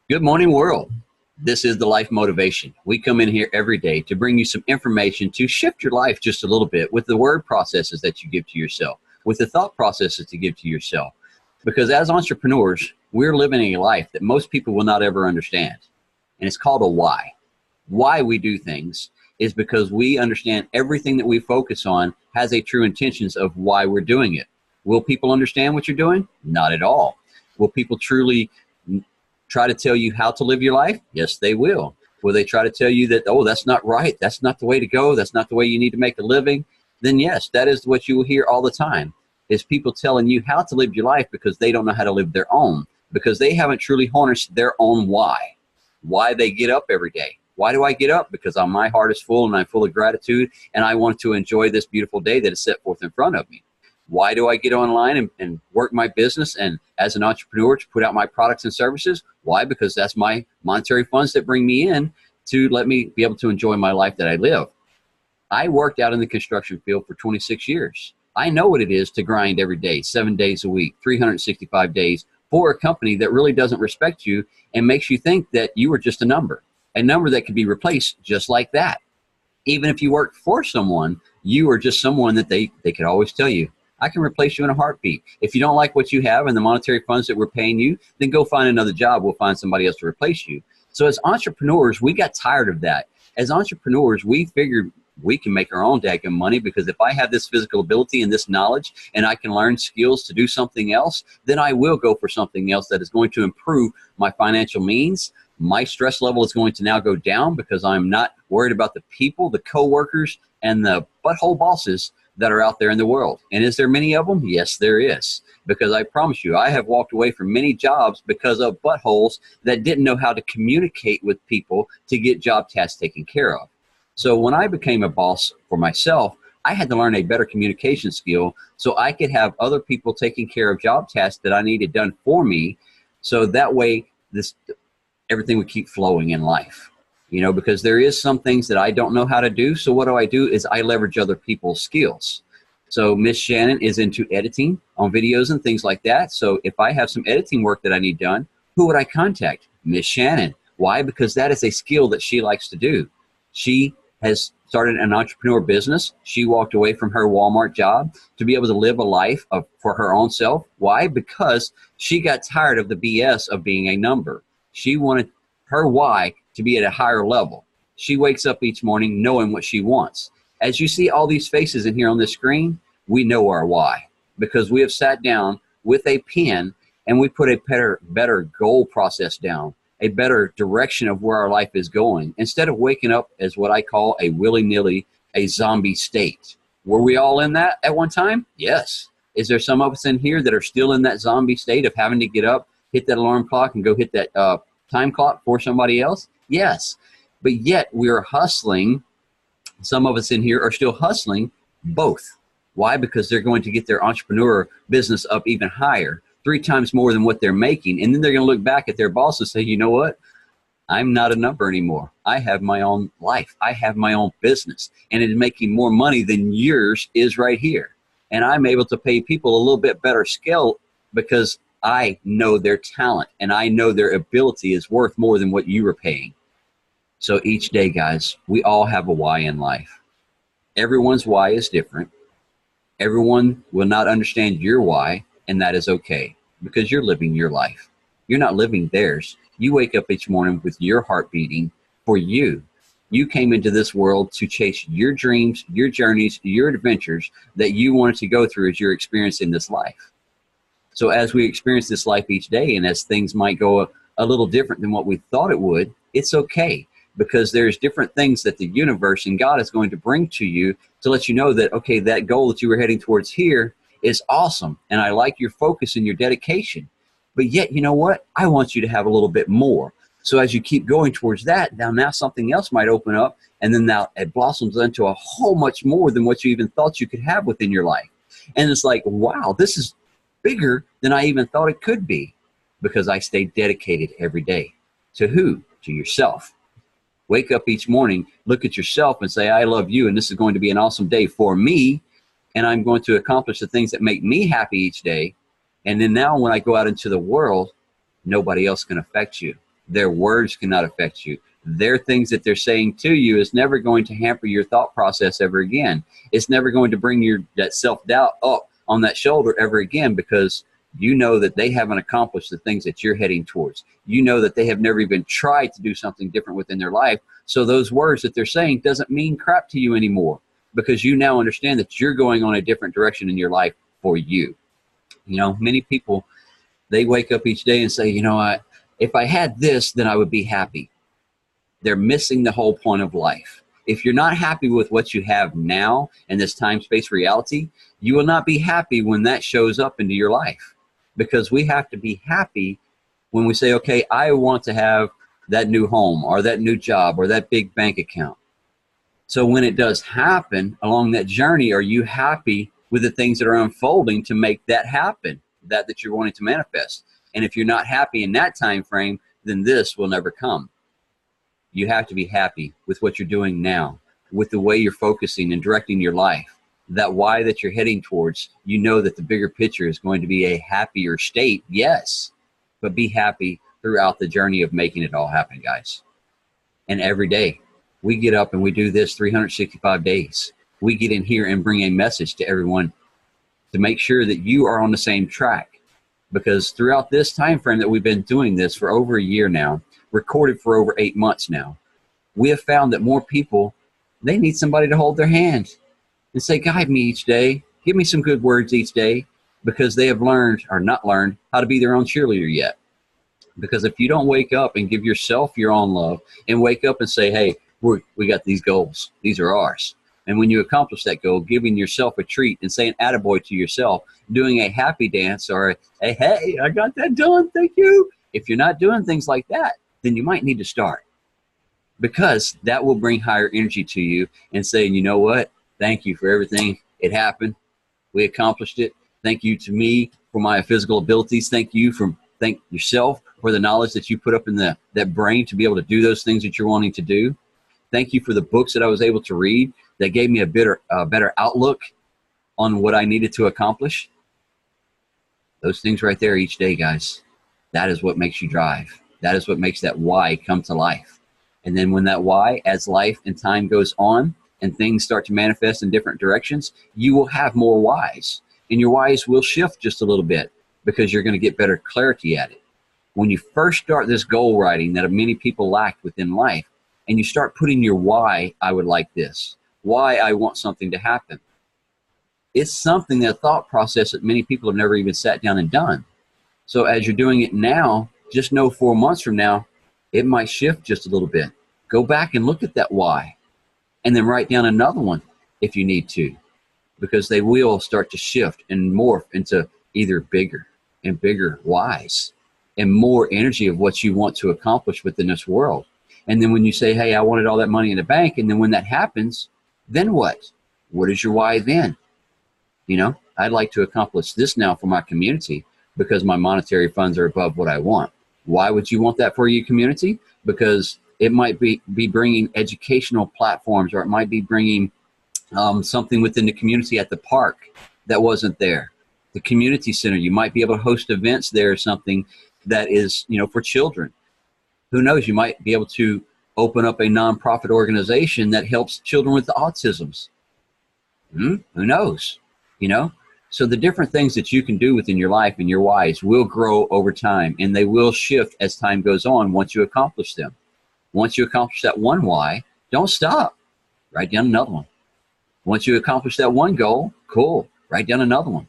Good morning, world. This is the Life Motivation. We come in here every day to bring you some information to shift your life just a little bit with the word processes that you give to yourself, with the thought processes to give to yourself. Because as entrepreneurs, we're living a life that most people will not ever understand. And it's called a why. Why we do things is because we understand everything that we focus on has a true intentions of why we're doing it. Will people understand what you're doing? Not at all. Will people truly try to tell you how to live your life? Yes, they will. Will they try to tell you that, oh, that's not right, that's not the way to go, that's not the way you need to make a living? Then yes, that is what you will hear all the time, is people telling you how to live your life because they don't know how to live their own, because they haven't truly harnessed their own why they get up every day. Why do I get up? Because my heart is full and I'm full of gratitude and I want to enjoy this beautiful day that is set forth in front of me. Why do I get online and work my business and as an entrepreneur to put out my products and services? Why? Because that's my monetary funds that bring me in to let me be able to enjoy my life that I live. I worked out in the construction field for 26 years. I know what it is to grind every day, 7 days a week, 365 days for a company that really doesn't respect you and makes you think that you are just a number that can be replaced just like that. Even if you work for someone, you are just someone that they could always tell you, I can replace you in a heartbeat. If you don't like what you have and the monetary funds that we're paying you, then go find another job. We'll find somebody else to replace you. So as entrepreneurs, we got tired of that. As entrepreneurs, we figured we can make our own daggone money, because if I have this physical ability and this knowledge and I can learn skills to do something else, then I will go for something else that is going to improve my financial means. My stress level is going to now go down because I'm not worried about the people, the coworkers, and the butthole bosses that are out there in the world. And is there many of them? Yes, there is. Because I promise you, I have walked away from many jobs because of buttholes that didn't know how to communicate with people to get job tasks taken care of. So when I became a boss for myself, I had to learn a better communication skill so I could have other people taking care of job tasks that I needed done for me. So that way, everything would keep flowing in life. Because there is some things that I don't know how to do. So what do is I leverage other people's skills. So Miss Shannon is into editing on videos and things like that. So if I have some editing work that I need done, who would I contact? Miss Shannon. Why? Because that is a skill that she likes to do. She has started an entrepreneur business. She walked away from her Walmart job to be able to live a life for her own self. Why? Because she got tired of the BS of being a number. She wanted her why to be at a higher level. She wakes up each morning knowing what she wants. As you see all these faces in here on this screen, we know our why, because we have sat down with a pen and we put a better goal process down, a better direction of where our life is going, instead of waking up as what I call a willy-nilly, a zombie state. Were we all in that at one time? Yes. Is there some of us in here that are still in that zombie state of having to get up, hit that alarm clock, and go hit that time clock for somebody else? Yes. But yet we're hustling. Some of us in here are still hustling both. Why? Because they're going to get their entrepreneur business up even higher, 3 times more than what they're making. And then they're going to look back at their boss and say, you know what? I'm not a number anymore. I have my own life. I have my own business. And it is making more money than yours is right here. And I'm able to pay people a little bit better scale because I know their talent and I know their ability is worth more than what you are paying. So each day, guys, we all have a why in life. Everyone's why is different. Everyone will not understand your why, and that is okay, because you're living your life. You're not living theirs. You wake up each morning with your heart beating for you. You came into this world to chase your dreams, your journeys, your adventures that you wanted to go through as you're experiencing this life. So as we experience this life each day, and as things might go a little different than what we thought it would, it's okay, because there's different things that the universe and God is going to bring to you to let you know that, okay, that goal that you were heading towards here is awesome, and I like your focus and your dedication. But yet, you know what? I want you to have a little bit more. So as you keep going towards that, now something else might open up, and then now it blossoms into a whole much more than what you even thought you could have within your life. And it's like, wow, this is bigger than I even thought it could be, because I stay dedicated every day. To who? To yourself. Wake up each morning, look at yourself and say, I love you, and this is going to be an awesome day for me, and I'm going to accomplish the things that make me happy each day. And then now when I go out into the world, nobody else can affect you. Their words cannot affect you. Their things that they're saying to you is never going to hamper your thought process ever again. It's never going to bring that self-doubt up on that shoulder ever again, because you know that they haven't accomplished the things that you're heading towards. You know that they have never even tried to do something different within their life. So those words that they're saying doesn't mean crap to you anymore, because you now understand that you're going on a different direction in your life for you. You know, many people, they wake up each day and say, you know, if I had this, then I would be happy. They're missing the whole point of life. If you're not happy with what you have now in this time-space reality, you will not be happy when that shows up into your life. Because we have to be happy when we say, okay, I want to have that new home or that new job or that big bank account. So when it does happen along that journey, are you happy with the things that are unfolding to make that happen, that you're wanting to manifest? And if you're not happy in that time frame, then this will never come. You have to be happy with what you're doing now, with the way you're focusing and directing your life. That why that you're heading towards, you know that the bigger picture is going to be a happier state, yes, but be happy throughout the journey of making it all happen, guys. And every day, we get up and we do this 365 days. We get in here and bring a message to everyone to make sure that you are on the same track. Because throughout this time frame that we've been doing this for over a year now, recorded for over 8 months now, we have found that more people, they need somebody to hold their hand and say, guide me each day, give me some good words each day, because they have learned or not learned how to be their own cheerleader yet. Because if you don't wake up and give yourself your own love and wake up and say, hey, we got these goals, these are ours. And when you accomplish that goal, giving yourself a treat and saying attaboy to yourself, doing a happy dance or a hey, I got that done, thank you. If you're not doing things like that, then you might need to start, because that will bring higher energy to you and saying, you know what? Thank you for everything. It happened. We accomplished it. Thank you to me for my physical abilities. Thank yourself for the knowledge that you put up in that brain to be able to do those things that you're wanting to do. Thank you for the books that I was able to read that gave me a better outlook on what I needed to accomplish. Those things right there each day, guys, that is what makes you drive. That is what makes that why come to life. And then when that why, as life and time goes on and things start to manifest in different directions, you will have more whys. And your whys will shift just a little bit because you're going to get better clarity at it. When you first start this goal writing that many people lack within life, and you start putting your why, I would like this, why I want something to happen. It's something, that thought process that many people have never even sat down and done. So as you're doing it now, just know 4 months from now, it might shift just a little bit. Go back and look at that why, and then write down another one if you need to, because they will start to shift and morph into either bigger and bigger whys and more energy of what you want to accomplish within this world. And then when you say, hey, I wanted all that money in the bank, and then when that happens, then what? What is your why then? You know, I'd like to accomplish this now for my community because my monetary funds are above what I want. Why would you want that for your community? Because it might be bringing educational platforms, or it might be bringing something within the community at the park that wasn't there. The community center, you might be able to host events there, or something that is, you know, for children. Who knows, you might be able to open up a nonprofit organization that helps children with autisms. Who knows, you know? So the different things that you can do within your life and your whys will grow over time, and they will shift as time goes on once you accomplish them. Once you accomplish that one why, don't stop. Write down another one. Once you accomplish that one goal, cool, write down another one.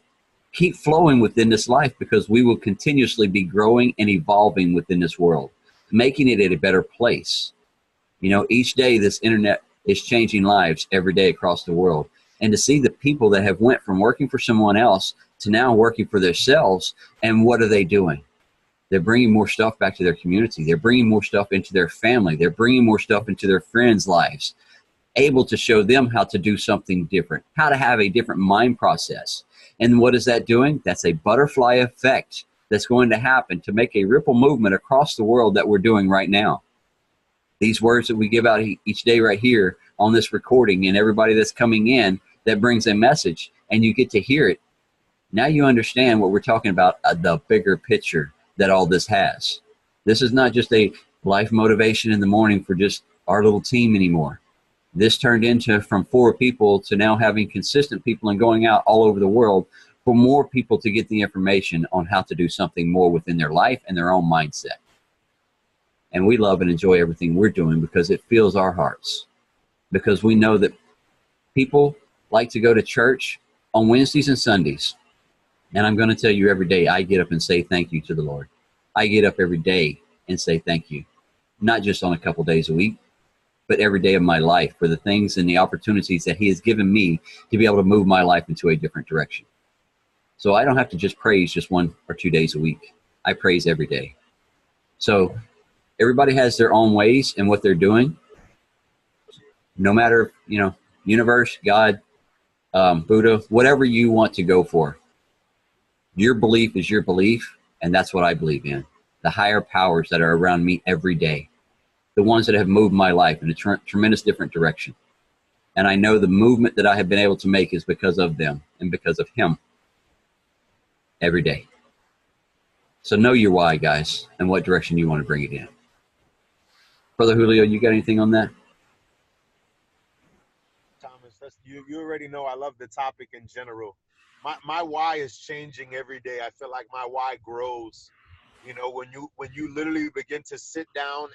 Keep flowing within this life, because we will continuously be growing and evolving within this world, making it a better place. You know, each day this internet is changing lives every day across the world. And to see the people that have went from working for someone else to now working for themselves, and what are they doing? They're bringing more stuff back to their community. They're bringing more stuff into their family. They're bringing more stuff into their friends' lives, able to show them how to do something different, how to have a different mind process. And what is that doing? That's a butterfly effect that's going to happen to make a ripple movement across the world that we're doing right now. These words that we give out each day right here on this recording, and everybody that's coming in that brings a message, and you get to hear it. Now you understand what we're talking about, the bigger picture that all this has. This is not just a life motivation in the morning for just our little team anymore. This turned into from 4 people to now having consistent people and going out all over the world for more people to get the information on how to do something more within their life and their own mindset. And we love and enjoy everything we're doing because it fills our hearts. Because we know that people like to go to church on Wednesdays and Sundays. And I'm going to tell you every day, I get up and say thank you to the Lord. I get up every day and say thank you. Not just on a couple days a week, but every day of my life for the things and the opportunities that he has given me to be able to move my life into a different direction. So I don't have to just praise just 1 or 2 days a week. I praise every day. So everybody has their own ways and what they're doing. No matter, universe, God, Buddha, whatever you want to go for. Your belief is your belief, and that's what I believe in. The higher powers that are around me every day. The ones that have moved my life in a tremendous different direction. And I know the movement that I have been able to make is because of them and because of him every day. So know your why, guys, and what direction you want to bring it in. Brother Julio, you got anything on that? Thomas, you already know I love the topic in general. My why is changing every day. I feel like my why grows. When you literally begin to sit down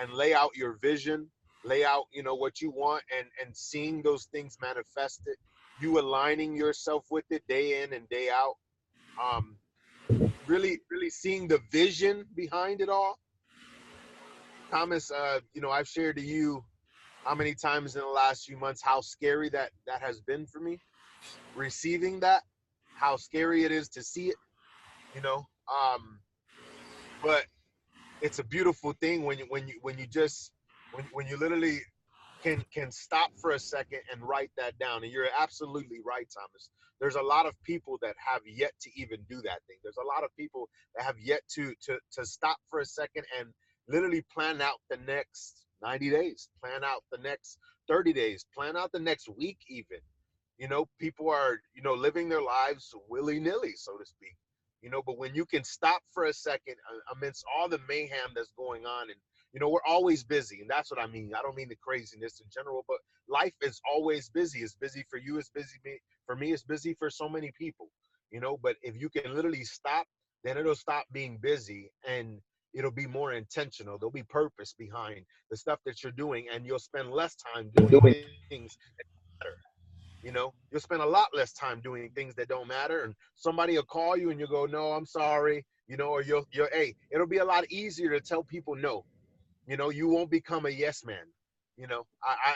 and lay out your vision, lay out, what you want and seeing those things manifested, you aligning yourself with it day in and day out. Really seeing the vision behind it all. Thomas, I've shared to you how many times in the last few months how scary that has been for me. Receiving that, how scary it is to see it, you know. But it's a beautiful thing when you literally can stop for a second and write that down. And you're absolutely right, Thomas. There's a lot of people that have yet to even do that thing. There's a lot of people that have yet to stop for a second and literally plan out the next 90 days, plan out the next 30 days, plan out the next week even. People are, living their lives willy-nilly, so to speak. But when you can stop for a second amidst all the mayhem that's going on, and we're always busy, and that's what I mean. I don't mean the craziness in general, but life is always busy. It's busy for you, it's busy for me, it's busy for so many people. But if you can literally stop, then it'll stop being busy and it'll be more intentional. There'll be purpose behind the stuff that you're doing, and you'll spend less time doing things that matter. You'll spend a lot less time doing things that don't matter, and somebody will call you and you go, no, I'm sorry, or hey, it'll be a lot easier to tell people no. You won't become a yes man.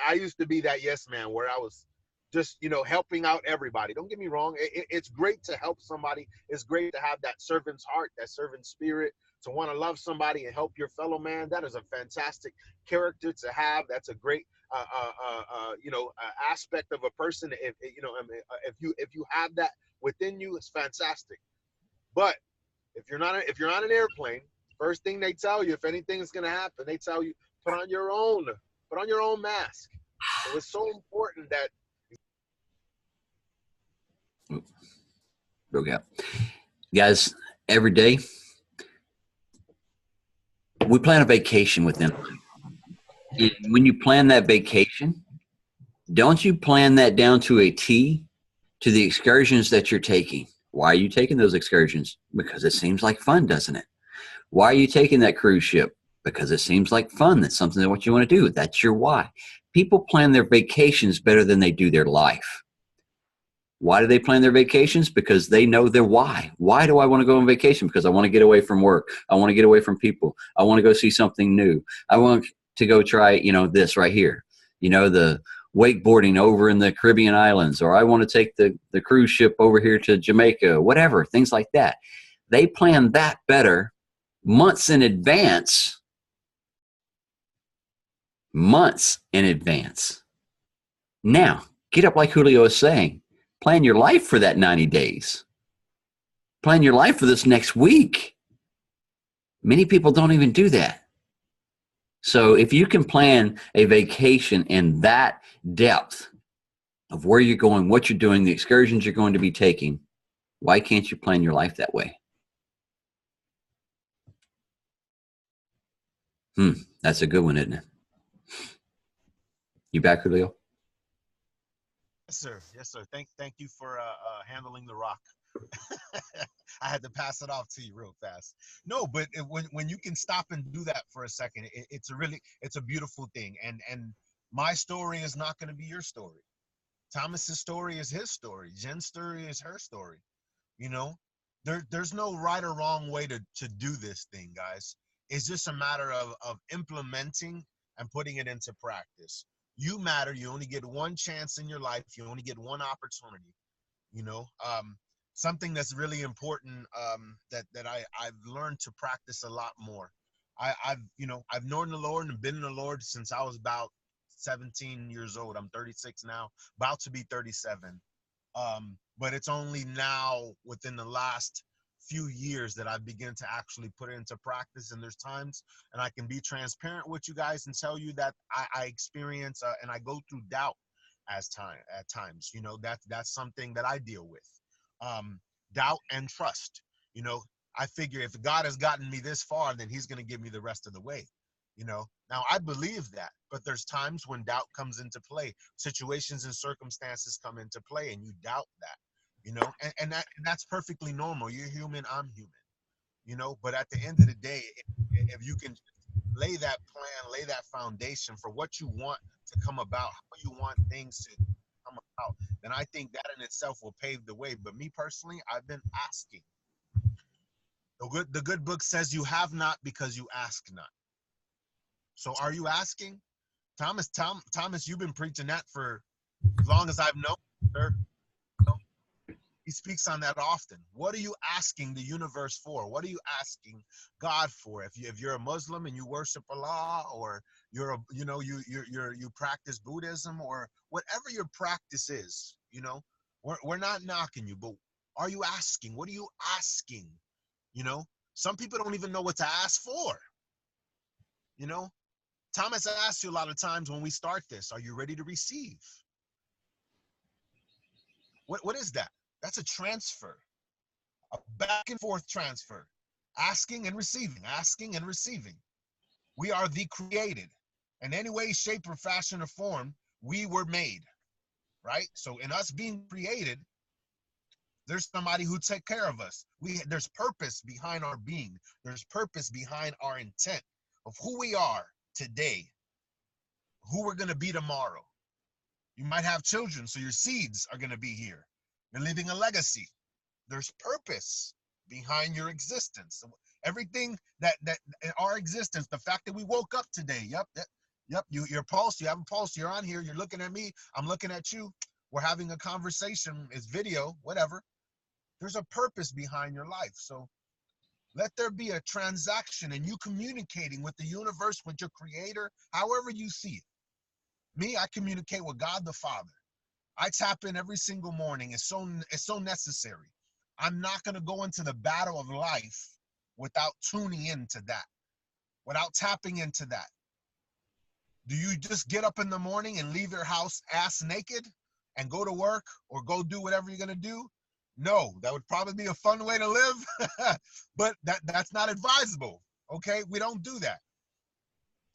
I used to be that yes man where I was just, helping out everybody. Don't get me wrong. It's great to help somebody. It's great to have that servant's heart, that servant spirit, to want to love somebody and help your fellow man. That is a fantastic character to have. That's a great, aspect of a person. If you have that within you, it's fantastic. But if you're not on an airplane, first thing they tell you, if anything is going to happen, they tell you put on your own mask. So it's so important that. Okay, guys, every day we plan a vacation with them. And when you plan that vacation, don't you plan that down to a T to the excursions that you're taking? Why are you taking those excursions? Because it seems like fun, doesn't it? Why are you taking that cruise ship? Because it seems like fun. That's something that what you want to do. That's your why. People plan their vacations better than they do their life. Why do they plan their vacations? Because they know their why. Why do I want to go on vacation? Because I want to get away from work. I want to get away from people. I want to go see something new. I want to go try, this right here. The wakeboarding over in the Caribbean islands, or I want to take the cruise ship over here to Jamaica, whatever, things like that. They plan that better months in advance. Months in advance. Now, get up like Julio is saying. Plan your life for that 90 days. Plan your life for this next week. Many people don't even do that. So if you can plan a vacation in that depth of where you're going, what you're doing, the excursions you're going to be taking, why can't you plan your life that way? That's a good one, isn't it? You back, Julio? Yes, sir. Yes, sir. Thank you for handling the rock. I had to pass it off to you real fast. No, but when you can stop and do that for a second, it's a beautiful thing. And my story is not going to be your story. Thomas's story is his story. Jen's story is her story. You know, there's no right or wrong way to do this thing, guys. It's just a matter of implementing and putting it into practice. You matter. You only get one chance in your life. You only get one opportunity. You know, something that's really important, that I've learned to practice a lot more. I've known the Lord and been in the Lord since I was about 17 years old. I'm 36 now, about to be 37. But it's only now within the last few years that I begin to actually put it into practice. And there's times, and I can be transparent with you guys and tell you that I experience and I go through doubt at times. You know, that's something that I deal with. Um, Doubt and trust. You know, I figure if God has gotten me this far, then He's going to give me the rest of the way. You know, now I believe that, but there's times when doubt comes into play, situations and circumstances come into play, and you doubt that. You know, and that's perfectly normal. You're human, I'm human. You know, but at the end of the day, if you can lay that plan, lay that foundation for what you want to come about, how you want things to come about, then I think that in itself will pave the way. But me personally, I've been asking. The good book says you have not because you ask not. So are you asking? Thomas, you've been preaching that for as long as I've known, sir. He speaks on that often. What are you asking the universe for? What are you asking God for? If you're a Muslim and you worship Allah, or you practice Buddhism, or whatever your practice is, we're not knocking you, but are you asking? What are you asking? You know, some people don't even know what to ask for. You know, Thomas asks you a lot of times when we start this, are you ready to receive? What is that? That's a transfer, a back and forth transfer, asking and receiving, asking and receiving. We are the created. In any way, shape, or fashion or form, we were made, right? So in us being created, there's somebody who take care of us. There's purpose behind our being. There's purpose behind our intent of who we are today, who we're going to be tomorrow. You might have children, so your seeds are going to be here. You're leaving a legacy. There's purpose behind your existence. Everything that our existence, the fact that we woke up today, your pulse, you have a pulse, you're on here, you're looking at me, I'm looking at you, we're having a conversation, it's video, whatever. There's a purpose behind your life. So let there be a transaction and you communicating with the universe, with your creator, however you see it. Me, I communicate with God the Father. I tap in every single morning. It's so necessary. I'm not going to go into the battle of life without tuning into that, without tapping into that. Do you just get up in the morning and leave your house ass naked and go to work or go do whatever you're going to do? No, that would probably be a fun way to live, but that's not advisable. Okay, we don't do that.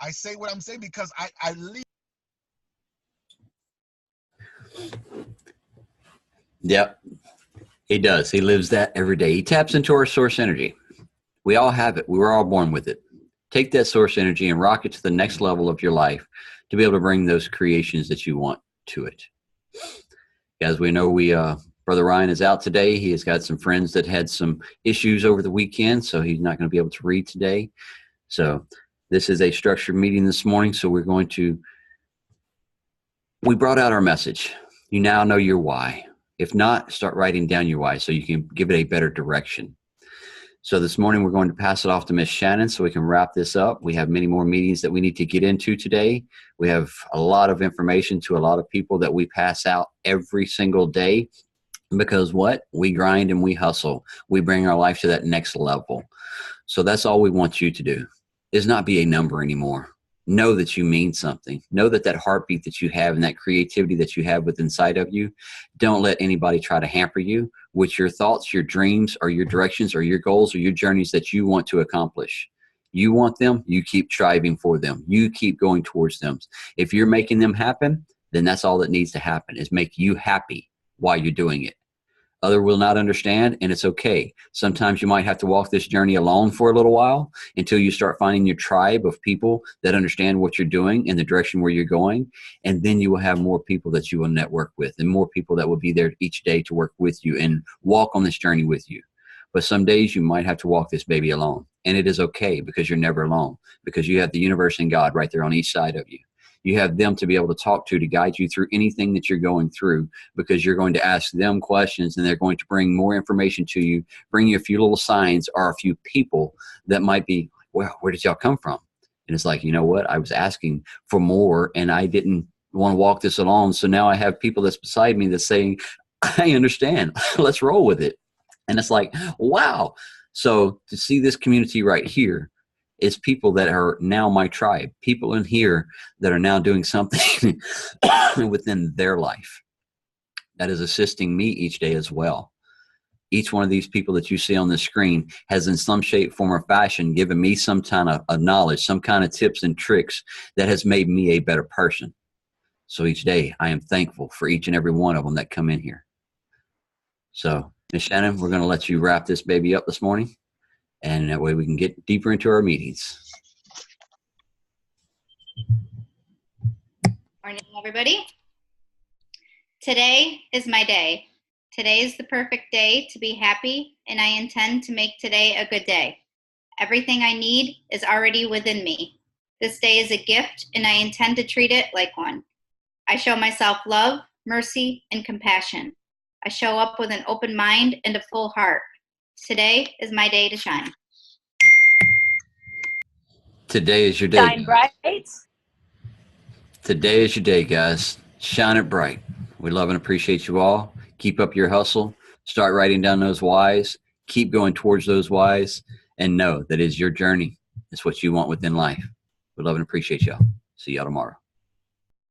I say what I'm saying because I leave. Yep, he does. He lives that every day. He taps into our source energy. We all have it. We were all born with it. Take that source energy and rock it to the next level of your life to be able to bring those creations that you want to it. As we know, Brother Ryan is out today. He has got some friends that had some issues over the weekend, so he's not going to be able to read today. So this is a structured meeting this morning, so we brought out our message. You now know your why. If not, start writing down your why so you can give it a better direction. So this morning we're going to pass it off to Miss Shannon so we can wrap this up. We have many more meetings that we need to get into today. We have a lot of information to a lot of people that we pass out every single day because we grind and we hustle. We bring our life to that next level. So that's all we want you to do is not be a number anymore. Know that you mean something. Know that heartbeat that you have and that creativity that you have within inside of you, don't let anybody try to hamper you with your thoughts, your dreams, or your directions, or your goals, or your journeys that you want to accomplish. You want them, you keep striving for them. You keep going towards them. If you're making them happen, then that's all that needs to happen, is make you happy while you're doing it. Other will not understand, and it's okay. Sometimes you might have to walk this journey alone for a little while until you start finding your tribe of people that understand what you're doing and the direction where you're going. And then you will have more people that you will network with, and more people that will be there each day to work with you and walk on this journey with you. But some days you might have to walk this baby alone. And it is okay, because you're never alone, because you have the universe and God right there on each side of you. You have them to be able to talk to guide you through anything that you're going through, because you're going to ask them questions and they're going to bring more information to you, bring you a few little signs or a few people that might be, well, where did y'all come from? And it's like, you know what? I was asking for more and I didn't want to walk this alone. So now I have people that's beside me that's saying, I understand. Let's roll with it. And it's like, wow. So to see this community right here, is people that are now my tribe, people in here that are now doing something within their life that is assisting me each day as well. Each one of these people that you see on the screen has in some shape, form, or fashion given me some kind of knowledge, some kind of tips and tricks that has made me a better person. So each day I am thankful for each and every one of them that come in here. So Ms. Shannon, we're going to let you wrap this baby up this morning. And that way we can get deeper into our meetings. Morning, everybody. Today is my day. Today is the perfect day to be happy, and I intend to make today a good day. Everything I need is already within me. This day is a gift, and I intend to treat it like one. I show myself love, mercy, and compassion. I show up with an open mind and a full heart. Today is my day to shine. Today is your day. Shine bright. Today is your day, guys. Shine it bright. We love and appreciate you all. Keep up your hustle. Start writing down those whys. Keep going towards those whys. And know that is your journey. It's what you want within life. We love and appreciate y'all. See y'all tomorrow.